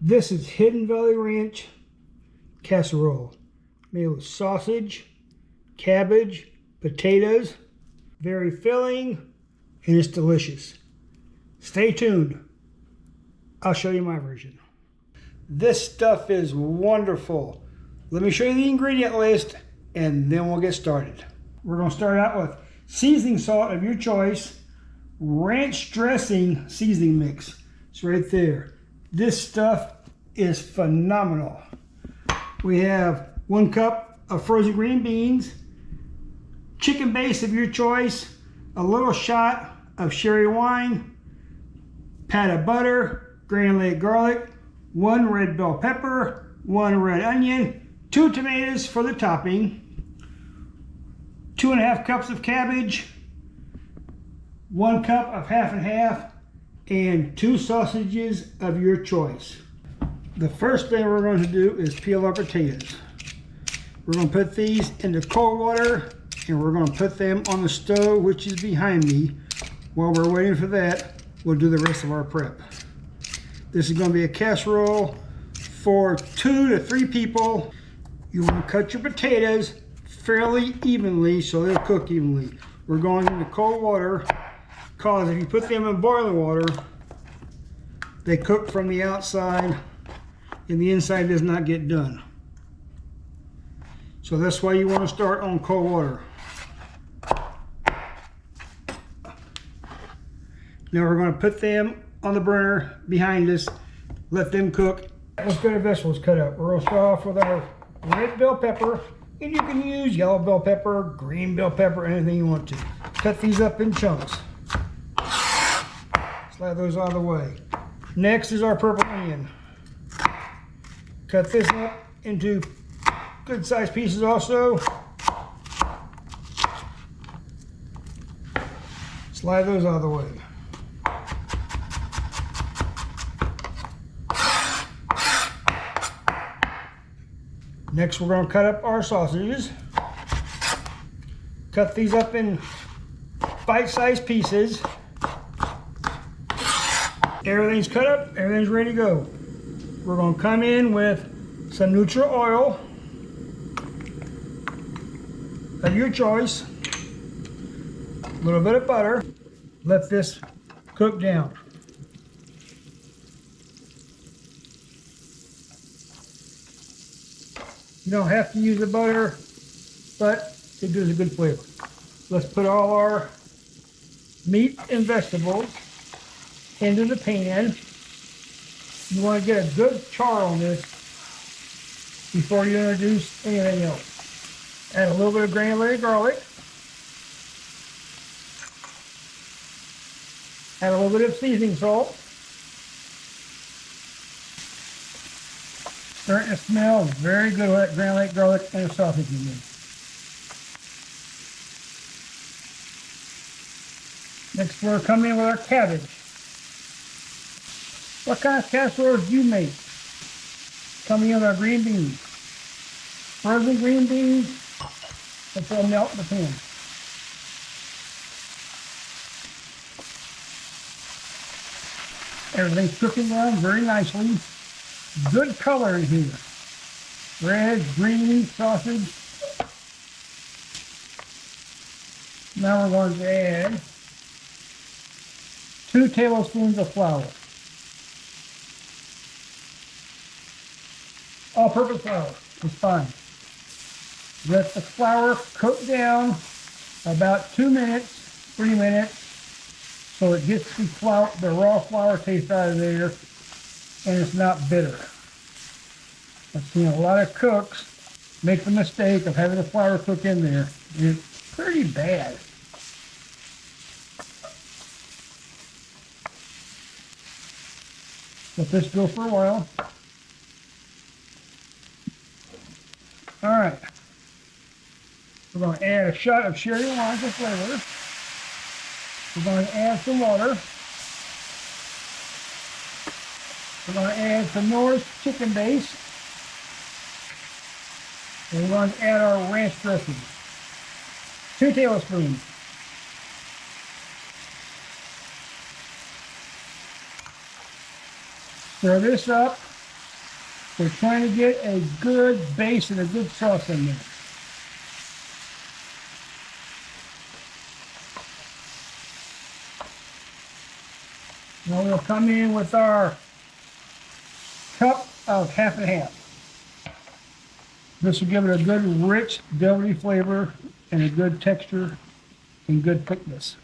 This is Hidden Valley Ranch casserole made with sausage, cabbage, potatoes, very filling, and it's delicious. Stay tuned. I'll show you my version. This stuff is wonderful. Let me show you the ingredient list and then we'll get started. We're going to start out with seasoning salt of your choice, ranch dressing seasoning mix. It's right there. This stuff is phenomenal. We have 1 cup of frozen green beans, chicken base of your choice, a little shot of sherry wine, pat of butter, granulated garlic, 1 red bell pepper, 1 red onion, 2 tomatoes for the topping, 2½ cups of cabbage, 1 cup of half and half, and 2 sausages of your choice. The first thing we're going to do is peel our potatoes. We're going to put these into cold water and we're going to put them on the stove, which is behind me. While we're waiting for that, we'll do the rest of our prep. This is going to be a casserole for 2 to 3 people. You want to cut your potatoes fairly evenly so they'll cook evenly. We're going into cold water because if you put them in boiling water, they cook from the outside and the inside does not get done. So that's why you want to start on cold water. Now we're going to put them on the burner behind us, let them cook. Let's get our vegetables cut up. We're going to start off with our red bell pepper, and you can use yellow bell pepper, green bell pepper, anything you want to. Cut these up in chunks. Slide those out of the way. Next is our purple onion. Cut this up into good sized pieces also. Slide those out of the way. Next, we're going to cut up our sausages. Cut these up in bite-sized pieces. Everything's cut up, everything's ready to go. We're going to come in with some neutral oil of your choice, a little bit of butter. Let this cook down. You don't have to use the butter, but it gives a good flavor. Let's put all our meat and vegetables into the pan. You want to get a good char on this before you introduce anything else. Add a little bit of granulated garlic. Add a little bit of seasoning salt. Starting to smell very good with that granulated garlic and the sausage in there. Next, we're coming in with our cabbage. What kind of casseroles do you make? Coming in with our green beans. Frozen green beans, let them melt in the pan. Everything's cooking down very nicely. Good color in here. Red, green, sausage. Now we're going to add 2 tablespoons of flour. All-purpose flour is fine. Let the flour cook down about 2 minutes, 3 minutes, so it gets the raw flour taste out of there and it's not bitter. I've seen a lot of cooks make the mistake of having the flour cook in there. It's pretty bad. Let this go for a while. All right. We're going to add a shot of sherry wine for flavor. We're going to add some water. We're going to add some Norris chicken base. And we're going to add our ranch dressing. 2 tablespoons. Stir this up We're trying to get a good base and a good sauce in there. Now we'll come in with our cup of half and half. This will give it a good rich, velvety flavor and a good texture and good thickness.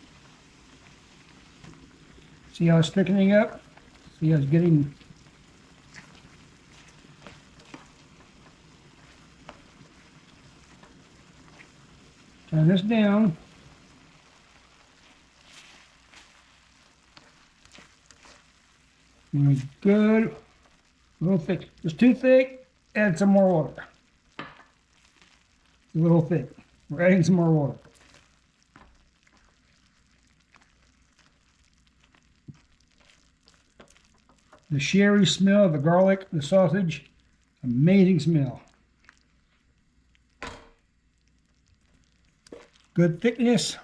See how it's thickening up? See how it's getting... Turn this down. And good, a little thick. If it's too thick, add some more water. A little thick. We're adding some more water. The sherry smell, the garlic, the sausage, amazing smell. Good thickness.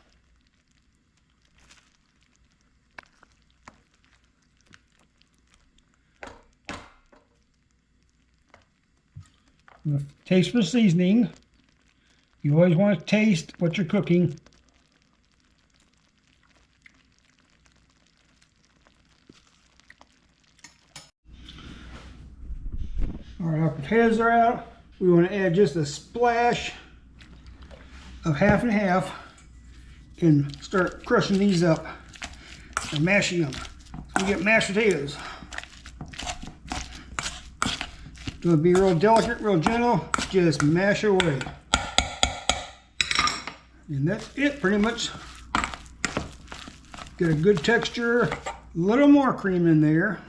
Taste for seasoning. You always want to taste what you're cooking. All right, our potatoes are out. We want to add just a splash of half and half and start crushing these up and mashing them. You get mashed potatoes. Gonna be real delicate, real gentle, just mash away. And that's it pretty much. Get a good texture, a little more cream in there.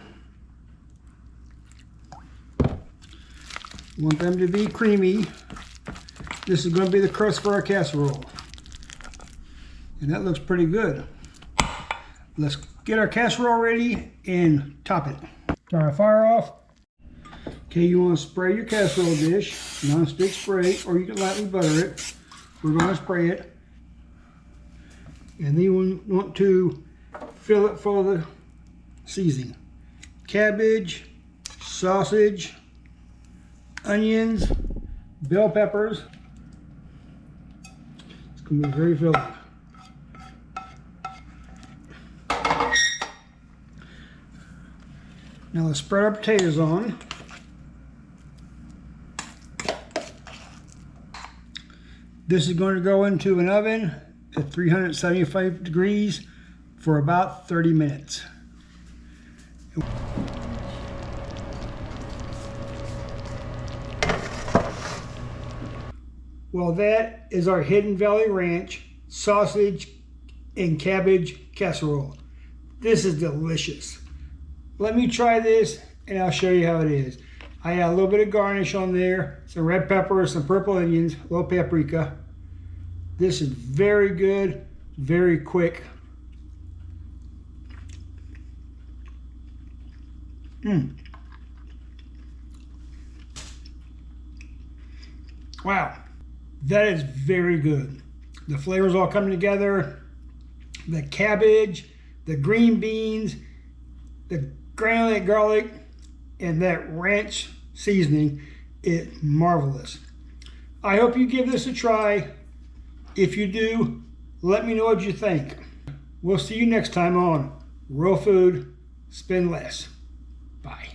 Want them to be creamy. This is going to be the crust for our casserole. And that looks pretty good. Let's get our casserole ready and top it. Turn our fire off. Okay, you want to spray your casserole dish, non-stick spray, or you can lightly butter it. We're going to spray it. And then you want to fill it full of the seasoning. Cabbage, sausage, onions, bell peppers. It's going to be very filling. Now let's spread our potatoes on. This is going to go into an oven at 375 degrees for about 30 minutes. Well, that is our Hidden Valley Ranch sausage and cabbage casserole. This is delicious. Let me try this and I'll show you how it is. I add a little bit of garnish on there, some red pepper, some purple onions, a little paprika. This is very good, very quick. Wow, that is very good. The flavors all come together. The cabbage, the green beans, the granulated garlic, and that ranch seasoning is marvelous. I hope you give this a try. If you do, let me know what you think. We'll see you next time on Real Food, Spend Less. Bye.